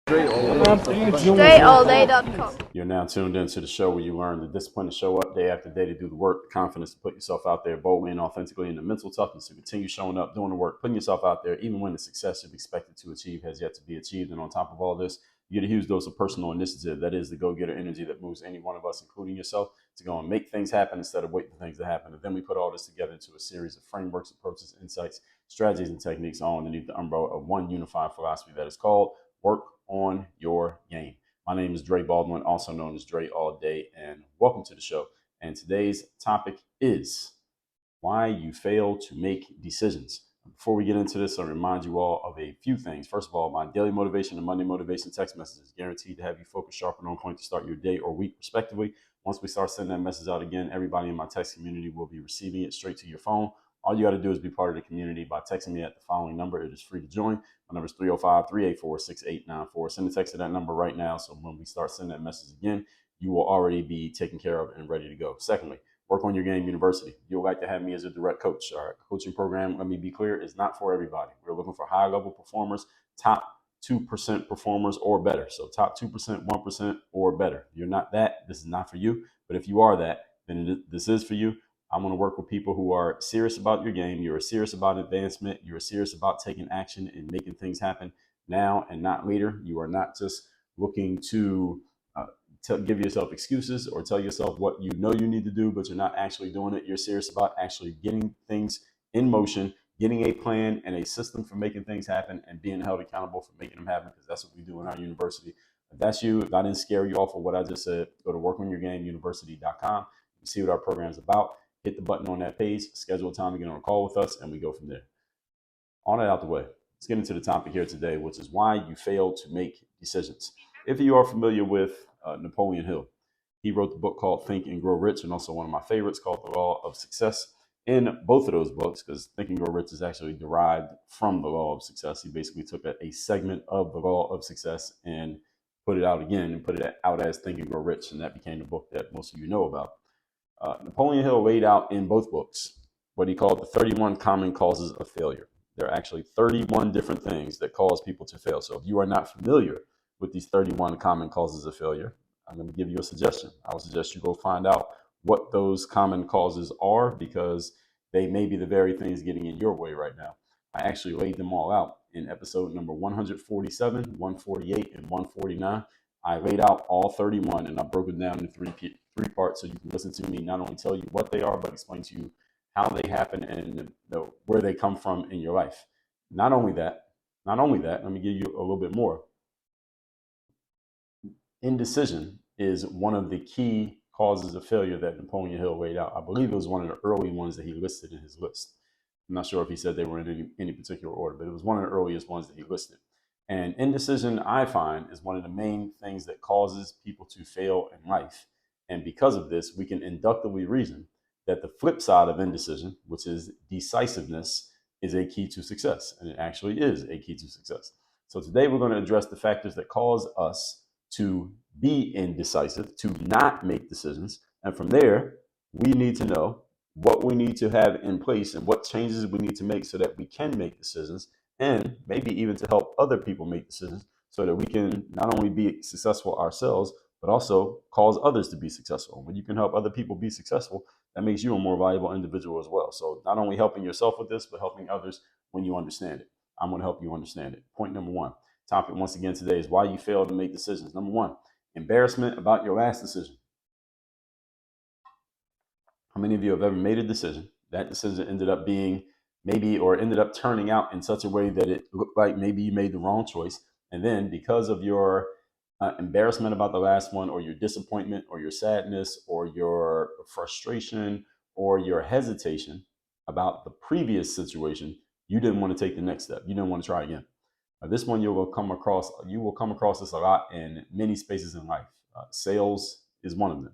StrayAllDay.com. You're now tuned into the show where you learn the discipline to show up day after day to do the work, the confidence to put yourself out there boldly and authentically, and the mental toughness to continue showing up, doing the work, putting yourself out there, even when the success you've expected to achieve has yet to be achieved. And on top of all this, you get a huge dose of personal initiative. That is the go-getter energy that moves any one of us, including yourself, to go and make things happen instead of waiting for things to happen. And then we put all this together into a series of frameworks, approaches, insights, strategies, and techniques all underneath the umbrella of one unified philosophy that is called Work on Your Game. My name is Dre Baldwin, also known as Dre All Day, and welcome to the show. And today's topic is why you fail to make decisions. Before we get into this, I'll remind you all of a few things. First of all, my daily motivation and Monday motivation text messages guaranteed to have you focused, sharp, and on point to start your day or week, respectively. Once we start sending that message out again, everybody in my text community will be receiving it straight to your phone. All you got to do is be part of the community by texting me at the following number. It is free to join. My number is 305-384-6894. Send a text to that number right now. So when we start sending that message again, you will already be taken care of and ready to go. Secondly, Work on Your Game University. You'll like to have me as a direct coach. Our coaching program, let me be clear, is not for everybody. We're looking for high-level performers, top 2% performers or better. So top 2%, 1% or better. If you're not that, this is not for you. But if you are that, then this is for you. I want to work with people who are serious about your game. You're serious about advancement. You're serious about taking action and making things happen now and not later. You are not just looking to give yourself excuses or tell yourself what you know you need to do, but you're not actually doing it. You're serious about actually getting things in motion, getting a plan and a system for making things happen, and being held accountable for making them happen, because that's what we do in our university. If that's you, if I didn't scare you off of what I just said, go to workonyourgameuniversity.com. You see what our program is about. Hit the button on that page, schedule a time to get on a call with us, and we go from there. All that out the way, let's get into the topic here today, which is why you fail to make decisions. If you are familiar with Napoleon Hill, he wrote the book called Think and Grow Rich, and also one of my favorites called The Law of Success. In both of those books, because Think and Grow Rich is actually derived from The Law of Success, he basically took a segment of The Law of Success and put it out again and put it out as Think and Grow Rich, and that became the book that most of you know about. Napoleon Hill laid out in both books what he called the 31 common causes of failure. There are actually 31 different things that cause people to fail. So if you are not familiar with these 31 common causes of failure, I'm going to give you a suggestion. I would suggest you go find out what those common causes are, because they may be the very things getting in your way right now. I actually laid them all out in episode number 147, 148, and 149. I laid out all 31 and I broke it down in three parts, so you can listen to me not only tell you what they are, but explain to you how they happen and where they come from in your life. Not only that, let me give you a little bit more. Indecision is one of the key causes of failure that Napoleon Hill laid out. I believe it was one of the early ones that he listed in his list. I'm not sure if he said they were in any particular order, but it was one of the earliest ones that he listed. And indecision, I find, is one of the main things that causes people to fail in life. And because of this, we can inductively reason that the flip side of indecision, which is decisiveness, is a key to success. And it actually is a key to success. So today we're going to address the factors that cause us to be indecisive, to not make decisions. And from there, we need to know what we need to have in place and what changes we need to make so that we can make decisions, and maybe even to help other people make decisions so that we can not only be successful ourselves, but also cause others to be successful. When you can help other people be successful, that makes you a more valuable individual as well. So not only helping yourself with this, but helping others when you understand it. I'm going to help you understand it. Point number one. Topic once again today is why you fail to make decisions. Number one, embarrassment about your last decision. How many of you have ever made a decision? That decision ended up being ended up turning out in such a way that it looked like maybe you made the wrong choice. And then because of your embarrassment about the last one, or your disappointment, or your sadness, or your frustration, or your hesitation about the previous situation, you didn't want to take the next step. You didn't want to try again. This one you will come across this a lot in many spaces in life. Sales is one of them.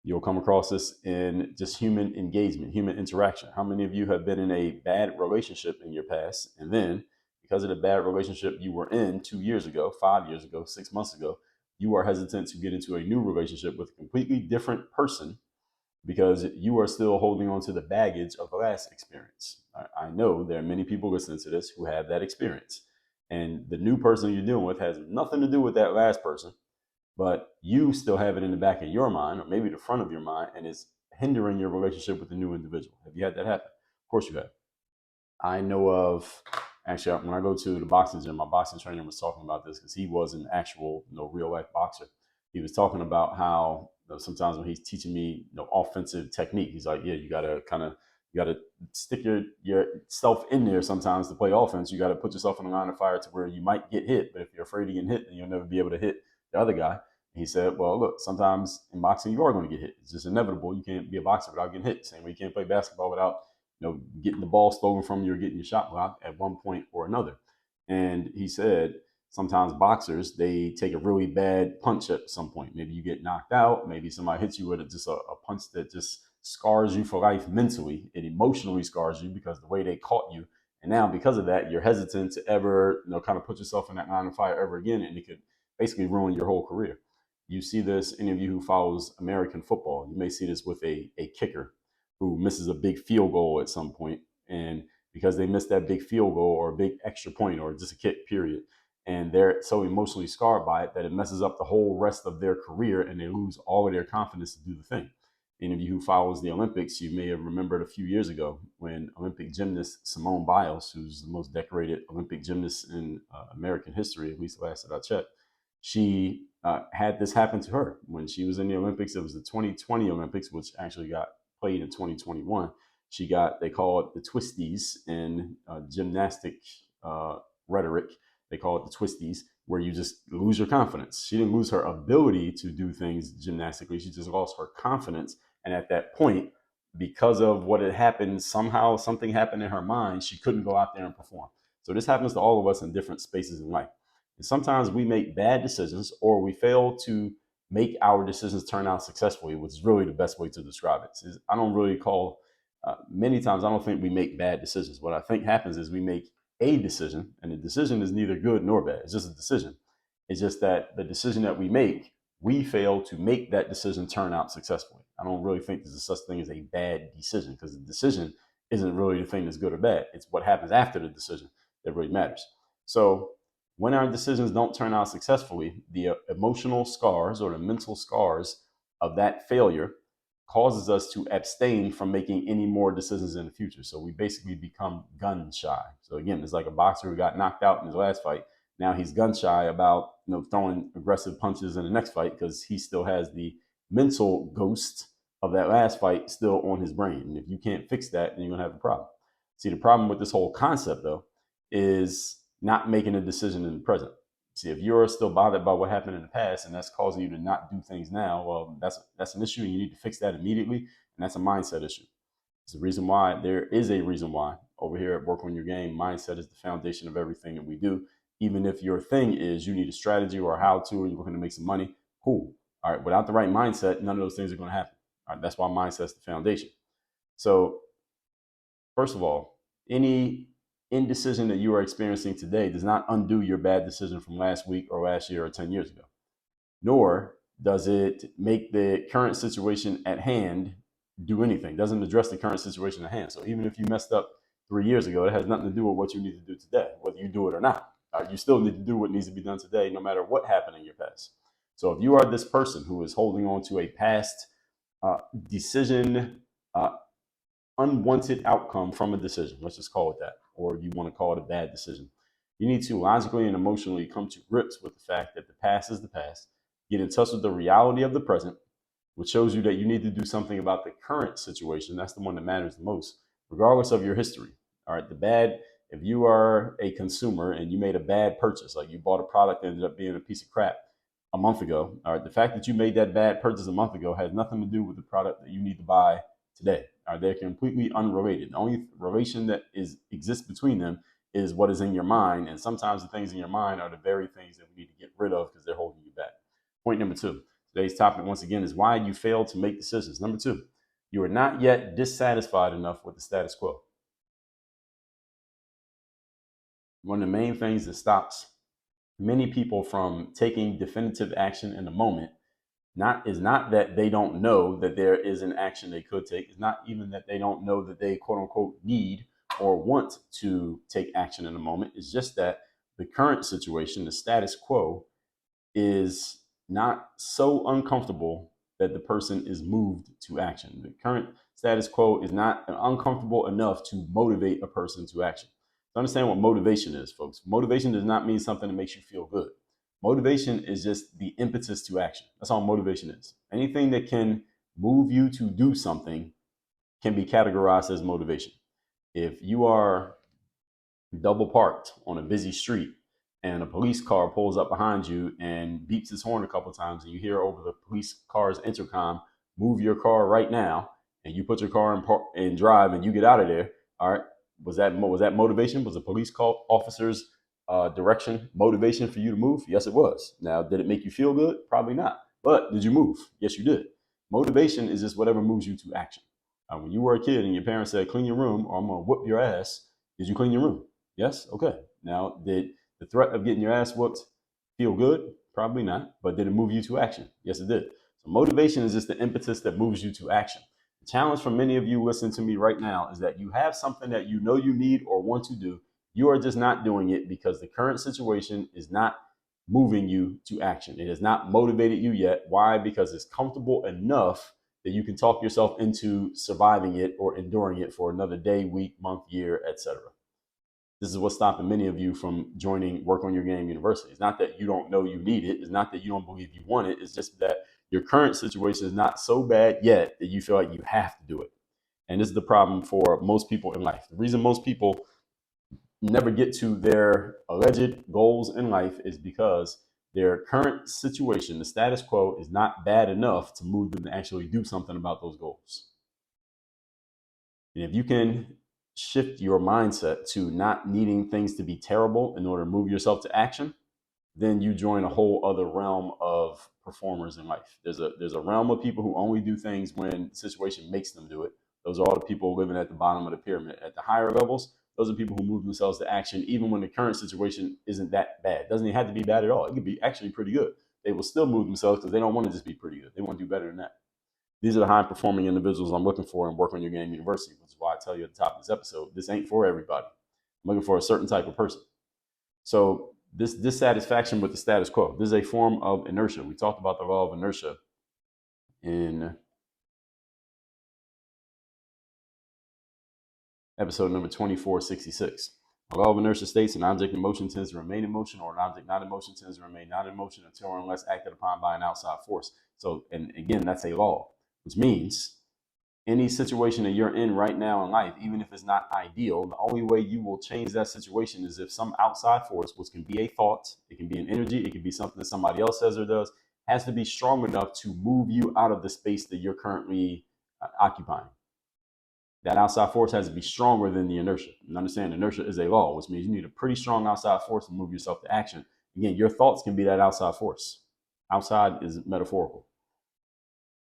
You'll come across this in just human engagement, human interaction. How many of you have been in a bad relationship in your past, and then because of the bad relationship you were in 2 years ago, 5 years ago, 6 months ago, you are hesitant to get into a new relationship with a completely different person because you are still holding on to the baggage of the last experience? I know there are many people listening to this who have that experience. And the new person you're dealing with has nothing to do with that last person, but you still have it in the back of your mind, or maybe the front of your mind, and it's hindering your relationship with the new individual. Have you had that happen? Of course you have. I know of, actually, when I go to the boxing gym, my boxing trainer was talking about this because he was an actual, real life boxer. He was talking about how, sometimes when he's teaching me, offensive technique, he's like, yeah, you gotta stick yourself in there sometimes to play offense. You got to put yourself in the line of fire to where you might get hit, but if you're afraid of getting hit, then you'll never be able to hit the other guy. And he said, well, look, sometimes in boxing you are going to get hit. It's just inevitable. You can't be a boxer without getting hit. Same way you can't play basketball without getting the ball stolen from you or getting your shot blocked at one point or another. And he said sometimes boxers, they take a really bad punch at some point. Maybe you get knocked out. Maybe somebody hits you with just a punch that just scars you for life mentally. It emotionally scars you because the way they caught you. And now because of that, you're hesitant to ever, kind of put yourself in that line of fire ever again. And it could basically ruin your whole career. You see this, any of you who follows American football, you may see this with a kicker who misses a big field goal at some point, and because they missed that big field goal or a big extra point or just a kick, period, and they're so emotionally scarred by it that it messes up the whole rest of their career and they lose all of their confidence to do the thing. Any of you who follows the Olympics, you may have remembered a few years ago when Olympic gymnast Simone Biles, who's the most decorated Olympic gymnast in American history, at least the last that I checked, she had this happen to her when she was in the Olympics. It was the 2020 Olympics, which actually got played in 2021. They call it the twisties in gymnastic rhetoric. They call it the twisties, where you just lose your confidence. She didn't lose her ability to do things gymnastically. She just lost her confidence. And at that point, because of what had happened, somehow something happened in her mind, she couldn't go out there and perform. So this happens to all of us in different spaces in life. And sometimes we make bad decisions or we fail to make our decisions turn out successfully, which is really the best way to describe it. I don't really call, many times I don't think we make bad decisions. What I think happens is we make a decision, and the decision is neither good nor bad. It's just a decision. It's just that the decision that we make, we fail to make that decision turn out successfully. I don't really think there's such thing as a bad decision, because the decision isn't really the thing that's good or bad. It's what happens after the decision that really matters. So when our decisions don't turn out successfully, the emotional scars or the mental scars of that failure causes us to abstain from making any more decisions in the future. So we basically become gun shy. So again, it's like a boxer who got knocked out in his last fight. Now he's gun shy about throwing aggressive punches in the next fight because he still has the mental ghost of that last fight still on his brain. And if you can't fix that, then you're gonna have a problem. See, the problem with this whole concept though is not making a decision in the present. See, if you're still bothered by what happened in the past and that's causing you to not do things now, well, that's an issue and you need to fix that immediately. And that's a mindset issue. It's the reason why there is a reason why over here at Work on Your Game, mindset is the foundation of everything that we do. Even if your thing is you need a strategy or a how to, or you're looking to make some money, cool. All right, without the right mindset, none of those things are going to happen. All right, that's why mindset's the foundation. So, first of all, any indecision that you are experiencing today does not undo your bad decision from last week or last year or 10 years ago. Nor does it make the current situation at hand do anything. It doesn't address the current situation at hand. So even if you messed up 3 years ago, it has nothing to do with what you need to do today, whether you do it or not. You still need to do what needs to be done today, no matter what happened in your past. So if you are this person who is holding on to a past decision, unwanted outcome from a decision, let's just call it that, or you want to call it a bad decision, you need to logically and emotionally come to grips with the fact that the past is the past, get in touch with the reality of the present, which shows you that you need to do something about the current situation. That's the one that matters the most, regardless of your history. All right, if you are a consumer and you made a bad purchase, like you bought a product that ended up being a piece of crap a month ago, all right, the fact that you made that bad purchase a month ago has nothing to do with the product that you need to buy today. They're completely unrelated. The only relation that exists between them is what is in your mind. And sometimes the things in your mind are the very things that we need to get rid of because they're holding you back. Point number 2. Today's topic, once again, is why you fail to make decisions. Number 2, you are not yet dissatisfied enough with the status quo. One of the main things that stops many people from taking definitive action in the moment is not that they don't know that there is an action they could take. It's not even that they don't know that they quote unquote need or want to take action in the moment. It's just that the current situation, the status quo, is not so uncomfortable that the person is moved to action. The current status quo is not uncomfortable enough to motivate a person to action. So understand what motivation is, folks. Motivation does not mean something that makes you feel good. Motivation is just the impetus to action. That's all motivation is. Anything that can move you to do something can be categorized as motivation. If you are double parked on a busy street and a police car pulls up behind you and beeps its horn a couple times, and you hear over the police car's intercom, move your car right now, and you put your car in park and drive and you get out of there. All right, was that motivation? Was the police call officer's direction motivation for you to move? Yes, it was. Now, did it make you feel good? Probably not. But did you move? Yes, you did. Motivation is just whatever moves you to action. When you were a kid and your parents said, clean your room or I'm going to whoop your ass, did you clean your room? Yes? Okay. Now, did the threat of getting your ass whooped feel good? Probably not. But did it move you to action? Yes, it did. So motivation is just the impetus that moves you to action. The challenge for many of you listening to me right now is that you have something that you know you need or want to do. You are just not doing it because the current situation is not moving you to action. It has not motivated you yet. Why? Because it's comfortable enough that you can talk yourself into surviving it or enduring it for another day, week, month, year, etc. This is what's stopping many of you from joining Work on Your Game University. It's not that you don't know you need it. It's not that you don't believe you want it. It's just that your current situation is not so bad yet that you feel like you have to do it. And this is the problem for most people in life. The reason most people never get to their alleged goals in life is because their current situation, the status quo, is not bad enough to move them to actually do something about those goals. And if you can shift your mindset to not needing things to be terrible in order to move yourself to action, then you join a whole other realm of performers in life. There's a realm of people who only do things when the situation makes them do it. Those are all the people living at the bottom of the pyramid. At the higher levels, those are people who move themselves to action even when the current situation isn't that bad. It doesn't even have to be bad at all. It could be actually pretty good. They will still move themselves because they don't want to just be pretty good. They want to do better than that. These are the high performing individuals I'm looking for and Work on Your Game University, which is why I tell you at the top of this episode, this ain't for everybody. I'm looking for a certain type of person. So this dissatisfaction with the status quo, this is a form of inertia. We talked about the law of inertia in episode number 2466. The law of inertia states an object in motion tends to remain in motion, or an object not in motion tends to remain not in motion until or unless acted upon by an outside force. So, and again, that's a law, which means any situation that you're in right now in life, even if it's not ideal, the only way you will change that situation is if some outside force, which can be a thought, it can be an energy, it can be something that somebody else says or does, has to be strong enough to move you out of the space that you're currently occupying. That outside force has to be stronger than the inertia. And understand inertia is a law, which means you need a pretty strong outside force to move yourself to action. Again, your thoughts can be that outside force. Outside is metaphorical.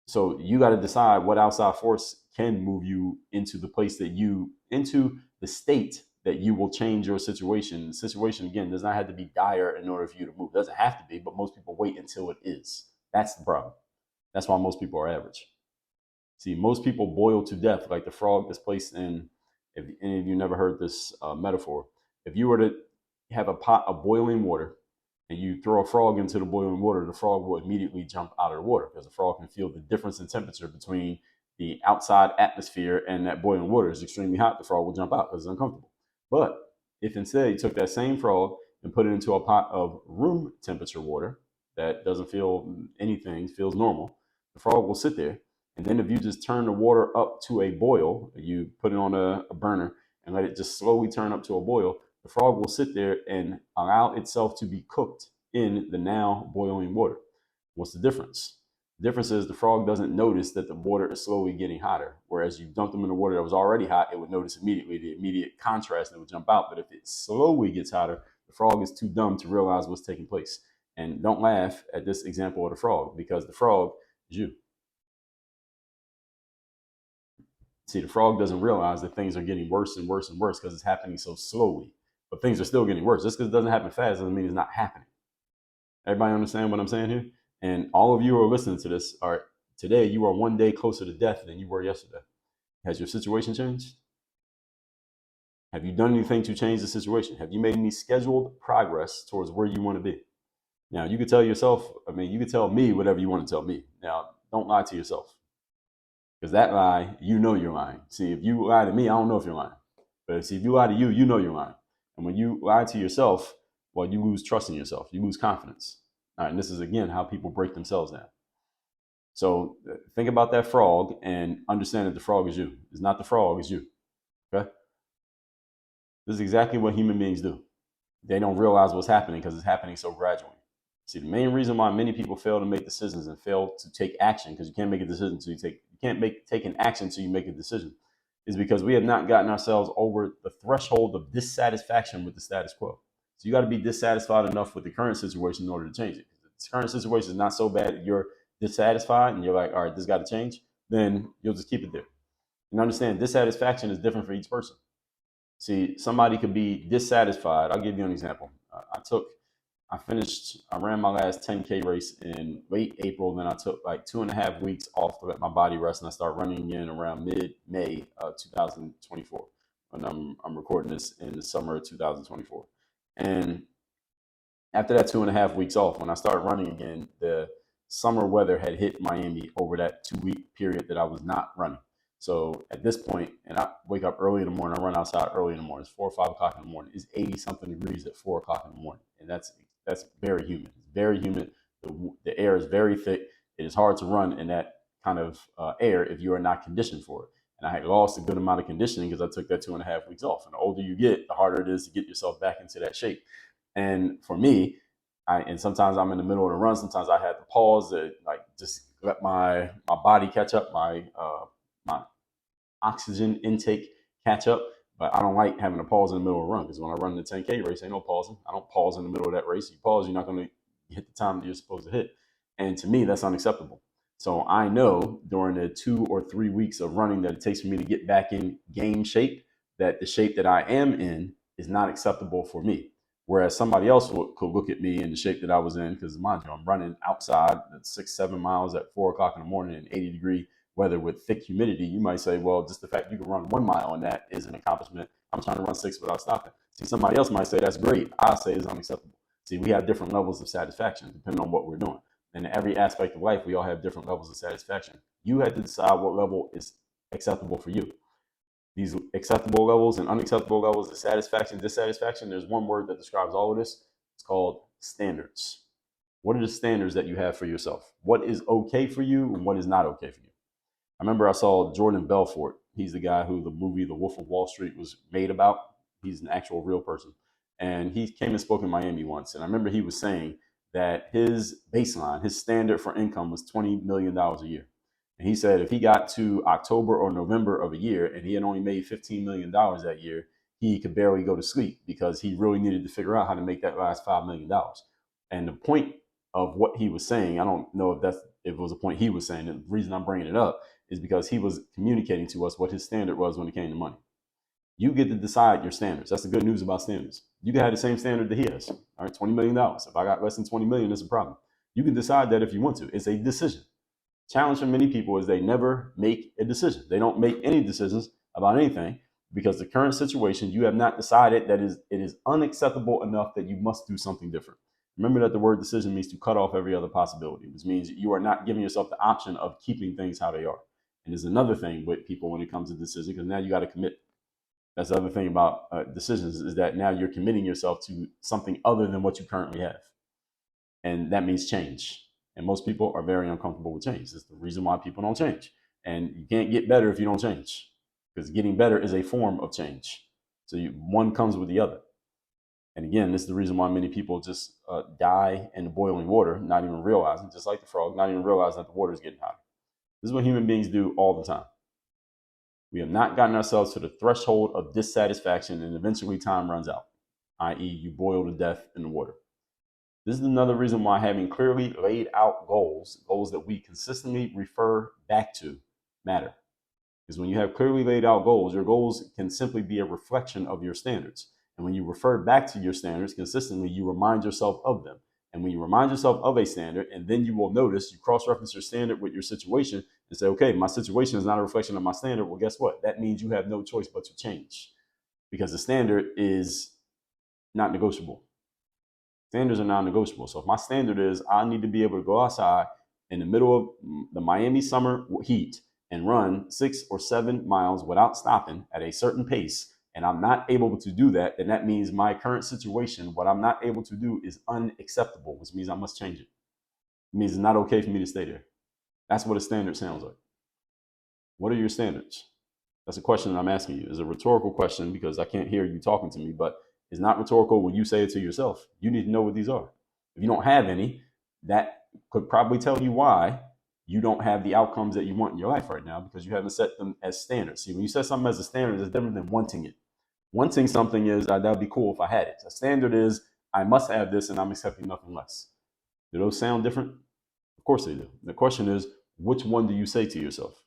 So you got to decide what outside force can move you into the place that into the state that you will change your situation. The situation, again, does not have to be dire in order for you to move. It doesn't have to be, but most people wait until it is. That's the problem. That's why most people are average. See, most people boil to death like the frog that's placed in, if any of you never heard this metaphor, if you were to have a pot of boiling water and you throw a frog into the boiling water, the frog will immediately jump out of the water because the frog can feel the difference in temperature between the outside atmosphere and that boiling water. Is extremely hot, the frog will jump out because it's uncomfortable. But if instead you took that same frog and put it into a pot of room temperature water that doesn't feel anything, feels normal, the frog will sit there. And then if you just turn the water up to a boil, you put it on a burner and let it just slowly turn up to a boil, the frog will sit there and allow itself to be cooked in the now boiling water. What's the difference? The difference is the frog doesn't notice that the water is slowly getting hotter. Whereas you dump them in the water that was already hot, it would notice immediately the immediate contrast and it would jump out. But if it slowly gets hotter, the frog is too dumb to realize what's taking place. And don't laugh at this example of the frog because the frog is you. See, the frog doesn't realize that things are getting worse and worse and worse because it's happening so slowly. But things are still getting worse. Just because it doesn't happen fast doesn't mean it's not happening. Everybody understand what I'm saying here? And all of you who are listening to this are today, you are one day closer to death than you were yesterday. Has your situation changed? Have you done anything to change the situation? Have you made any scheduled progress towards where you want to be? Now, you could tell yourself, you could tell me whatever you want to tell me. Now, don't lie to yourself, because that lie, you know you're lying. See, if you lie to me, I don't know if you're lying. But see, if you lie to you, you know you're lying. And when you lie to yourself, well, you lose trust in yourself. You lose confidence. All right, and this is, again, how people break themselves down. So think about that frog and understand that the frog is you. It's not the frog, it's you. Okay? This is exactly what human beings do. They don't realize what's happening because it's happening so gradually. See, the main reason why many people fail to make decisions and fail to take action, because you can't make a decision until take an action until you make a decision, is because we have not gotten ourselves over the threshold of dissatisfaction with the status quo. So you got to be dissatisfied enough with the current situation in order to change it. If the current situation is not so bad that you're dissatisfied and you're like, all right, this got to change, then you'll just keep it there. And understand, dissatisfaction is different for each person. See, somebody could be dissatisfied. I'll give you an example. I ran my last 10K race in late April. Then I took like 2.5 weeks off to let my body rest, and I started running again around mid-May 2024. And I'm recording this in the summer of 2024. And after that 2.5 weeks off, when I started running again, the summer weather had hit Miami over that 2-week period that I was not running. So at this point, and I wake up early in the morning, I run outside early in the morning. It's 4 or 5 o'clock in the morning. It's 80 something degrees at 4 o'clock in the morning. And that's very humid. It's very humid. The air is very thick. It is hard to run in that kind of air if you are not conditioned for it. And I had lost a good amount of conditioning because I took that 2.5 weeks off. And the older you get, the harder it is to get yourself back into that shape. And for me, and sometimes I'm in the middle of the run. Sometimes I had to pause to like just let my body catch up, my oxygen intake catch up. But I don't like having to pause in the middle of a run, because when I run the 10K race, ain't no pausing. I don't pause in the middle of that race. You pause, you're not going to hit the time that you're supposed to hit. And to me, that's unacceptable. So I know during the 2 or 3 weeks of running that it takes for me to get back in game shape, that the shape that I am in is not acceptable for me. Whereas somebody else could look at me in the shape that I was in, because mind you, I'm running outside at 6-7 miles at 4 o'clock in the morning in 80-degree weather with thick humidity. You might say, well, just the fact you can run 1 mile on that is an accomplishment. I'm trying to run 6 without stopping. See, somebody else might say that's great. I say it's unacceptable. See, we have different levels of satisfaction depending on what we're doing. And in every aspect of life, we all have different levels of satisfaction. You have to decide what level is acceptable for you. These acceptable levels and unacceptable levels of satisfaction, dissatisfaction, there's one word that describes all of this. It's called standards. What are the standards that you have for yourself? What is okay for you and what is not okay for you? I remember I saw Jordan Belfort. He's the guy who the movie The Wolf of Wall Street was made about. He's an actual real person. And he came and spoke in Miami once. And I remember he was saying that his baseline, his standard for income was $20 million a year. And he said if he got to October or November of a year and he had only made $15 million that year, he could barely go to sleep, because he really needed to figure out how to make that last $5 million. And the point of what he was saying, I don't know if it was a point he was saying. The reason I'm bringing it up is because he was communicating to us what his standard was when it came to money. You get to decide your standards. That's the good news about standards. You can have the same standard that he has. All right, $20 million. If I got less than 20 million, that's a problem. You can decide that if you want to. It's a decision. Challenge for many people is they never make a decision. They don't make any decisions about anything, because the current situation, you have not decided that it is unacceptable enough that you must do something different. Remember that the word decision means to cut off every other possibility, which means you are not giving yourself the option of keeping things how they are. And there's another thing with people when it comes to decision, because now you got to commit. That's the other thing about decisions, is that now you're committing yourself to something other than what you currently have. And that means change. And most people are very uncomfortable with change. That's the reason why people don't change. And you can't get better if you don't change, because getting better is a form of change. So one comes with the other. And again, this is the reason why many people just die in the boiling water, not even realizing, just like the frog, not even realizing that the water is getting hot. This is what human beings do all the time. We have not gotten ourselves to the threshold of dissatisfaction, and eventually time runs out, i.e. you boil to death in the water. This is another reason why having clearly laid out goals that we consistently refer back to, matter. Because when you have clearly laid out goals, your goals can simply be a reflection of your standards. And when you refer back to your standards consistently, you remind yourself of them. And when you remind yourself of a standard, and then you will notice, you cross-reference your standard with your situation and say, okay, my situation is not a reflection of my standard. Well, guess what? That means you have no choice but to change. because the standard is not negotiable. Standards are non-negotiable. So if my standard is I need to be able to go outside in the middle of the Miami summer heat and run 6 or 7 miles without stopping at a certain pace, and I'm not able to do that, then that means my current situation, what I'm not able to do, is unacceptable, which means I must change it. It means it's not okay for me to stay there. That's what a standard sounds like. What are your standards? That's a question that I'm asking you. It's a rhetorical question because I can't hear you talking to me, but it's not rhetorical when you say it to yourself. You need to know what these are. If you don't have any, that could probably tell you why you don't have the outcomes that you want in your life right now, because you haven't set them as standards. See, when you set something as a standard, it's different than wanting it. Wanting something is, that would be cool if I had it. A standard is, I must have this and I'm accepting nothing less. Do those sound different? Of course they do. The question is, which one do you say to yourself?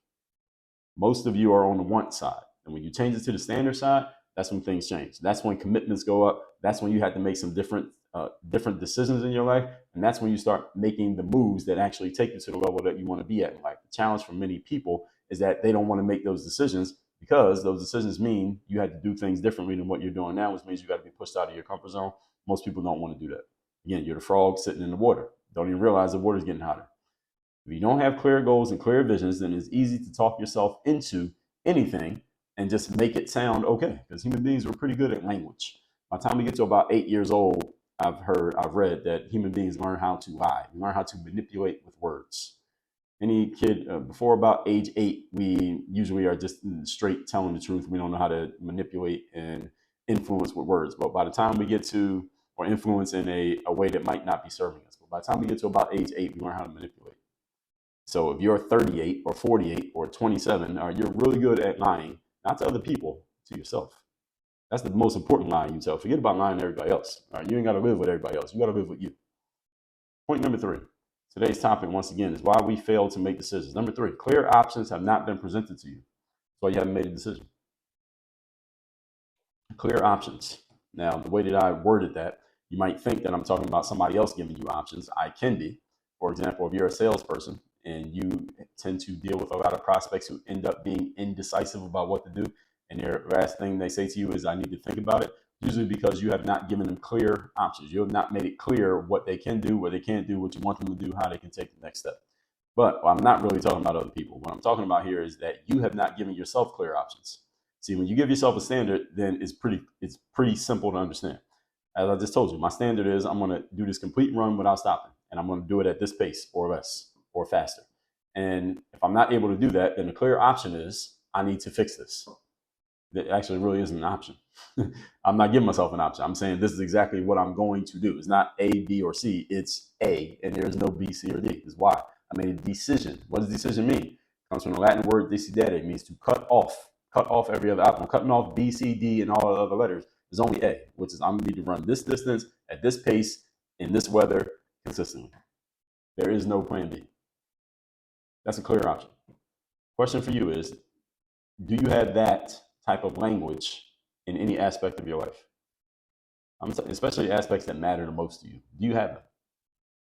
Most of you are on the want side. And when you change it to the standard side, that's when things change. That's when commitments go up. That's when you have to make some different decisions in your life. And that's when you start making the moves that actually take you to the level that you want to be at in life. The challenge for many people is that they don't want to make those decisions because those decisions mean you had to do things differently than what you're doing now, which means you got to be pushed out of your comfort zone. Most people don't want to do that. Again, you're the frog sitting in the water. Don't even realize the water's getting hotter. If you don't have clear goals and clear visions, then it's easy to talk yourself into anything and just make it sound okay, because human beings are pretty good at language. By the time we get to about 8 years old, I've read that human beings learn how to lie, learn how to manipulate with words. Any kid before about age 8, we usually are just straight telling the truth. We don't know how to manipulate and influence with words. But by the time we get to, or influence in a way that might not be serving us, but by the time we get to about age 8, we learn how to manipulate. So if you're 38 or 48 or 27, you're really good at lying, not to other people, to yourself. That's the most important lie you tell. Forget about lying to everybody else. All right? You ain't got to live with everybody else. You got to live with you. Point number 3. Today's topic, once again, is why we fail to make decisions. Number 3, clear options have not been presented to you. That's why you haven't made a decision. Clear options. Now, the way that I worded that, you might think that I'm talking about somebody else giving you options. I can be. For example, if you're a salesperson and you tend to deal with a lot of prospects who end up being indecisive about what to do, and their last thing they say to you is, I need to think about it, usually because you have not given them clear options. You have not made it clear what they can do, what they can't do, what you want them to do, how they can take the next step. But I'm not really talking about other people. What I'm talking about here is that you have not given yourself clear options. See, when you give yourself a standard, then it's pretty simple to understand. As I just told you, my standard is I'm going to do this complete run without stopping, and I'm going to do it at this pace or less or faster. And if I'm not able to do that, then the clear option is I need to fix this. That actually really isn't an option. I'm not giving myself an option. I'm saying this is exactly what I'm going to do. It's not A, B, or C. It's A, and there is no B, C, or D. This is why I made a decision. What does decision mean? It comes from the Latin word decidere. It means to cut off every other option. Cutting off B, C, D, and all the other letters is only A, which is I'm going to need to run this distance at this pace in this weather consistently. There is no plan B. That's a clear option. Question for you is, do you have that type of language in any aspect of your life? Especially aspects that matter the most to you. Do you have them?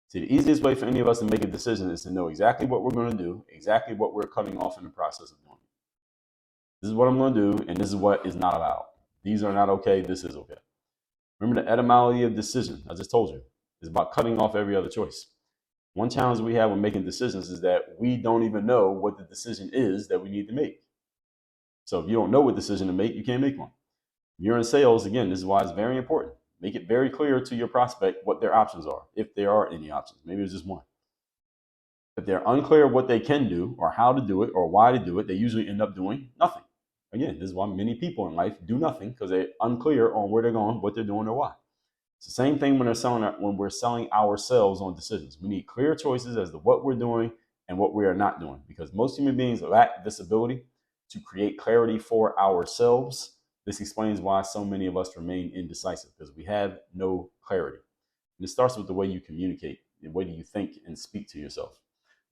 See, the easiest way for any of us to make a decision is to know exactly what we're going to do, exactly what we're cutting off in the process of doing. This is what I'm going to do, and this is what is not allowed. These are not okay. This is okay. Remember, the etymology of decision, I just told you, is about cutting off every other choice. One challenge we have with making decisions is that we don't even know what the decision is that we need to make. So if you don't know what decision to make, you can't make one. If you're in sales, again, this is why it's very important. Make it very clear to your prospect what their options are, if there are any options. Maybe it's just one. If they're unclear what they can do or how to do it or why to do it, they usually end up doing nothing. Again, this is why many people in life do nothing, because they're unclear on where they're going, what they're doing, or why. It's the same thing when we're selling ourselves on decisions. We need clear choices as to what we're doing and what we are not doing, because most human beings lack this ability to create clarity for ourselves. This explains why so many of us remain indecisive, because we have no clarity. And it starts with the way you communicate, the way you think and speak to yourself.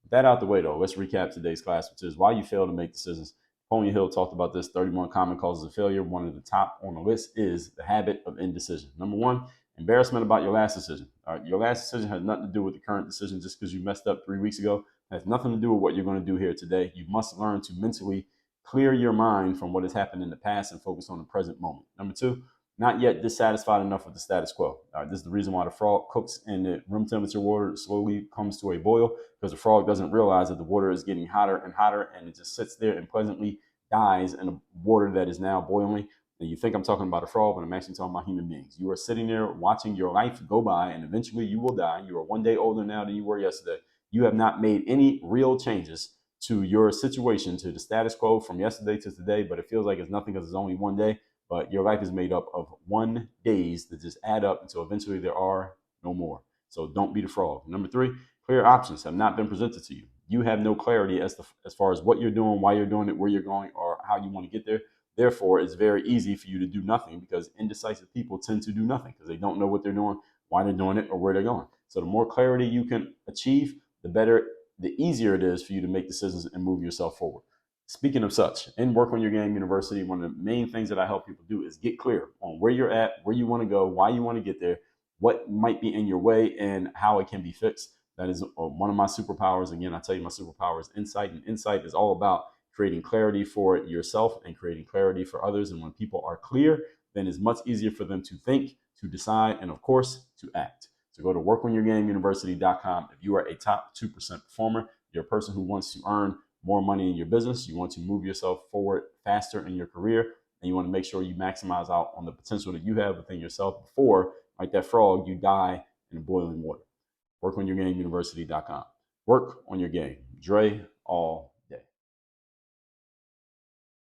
With that out the way, though, let's recap today's class, which is why you fail to make decisions. Napoleon Hill talked about this, 31 common causes of failure. One of the top on the list is the habit of indecision. Number 1, embarrassment about your last decision. All right, your last decision has nothing to do with the current decision. Just because you messed up 3 weeks ago, it has nothing to do with what you're going to do here today. You must learn to mentally Clear your mind from what has happened in the past and focus on the present moment. Number two, not yet dissatisfied enough with the status quo. This is the reason why the frog cooks in the room temperature water, slowly comes to a boil, because the frog doesn't realize that the water is getting hotter and hotter, and it just sits there and pleasantly dies in the water that is now boiling. And you think I'm talking about a frog, but I'm actually talking about human beings. You are sitting there watching your life go by, and eventually you will die. You are one day older now than you were yesterday. You have not made any real changes to your situation, to the status quo from yesterday to today, but it feels like it's nothing because it's only one day. But your life is made up of 1 days that just add up until eventually there are no more. So don't be the frog. Number three, clear options have not been presented to you. You have no clarity as far as what you're doing, why you're doing it, where you're going, or how you want to get there. Therefore, it's very easy for you to do nothing, because indecisive people tend to do nothing because they don't know what they're doing, why they're doing it, or where they're going. So the more clarity you can achieve, the better, the easier it is for you to make decisions and move yourself forward. Speaking of such, in Work on Your Game University, one of the main things that I help people do is get clear on where you're at, where you want to go, why you want to get there, what might be in your way, and how it can be fixed. That is one of my superpowers. Again, I tell you, my superpower is insight, and insight is all about creating clarity for yourself and creating clarity for others. And when people are clear, then it's much easier for them to think, to decide, and of course, to act. So go to workonyourgameuniversity.com. If you are a top 2% performer, you're a person who wants to earn more money in your business, you want to move yourself forward faster in your career, and you want to make sure you maximize out on the potential that you have within yourself before, like that frog, you die in boiling water. Workonyourgameuniversity.com. Work on your game. Dre all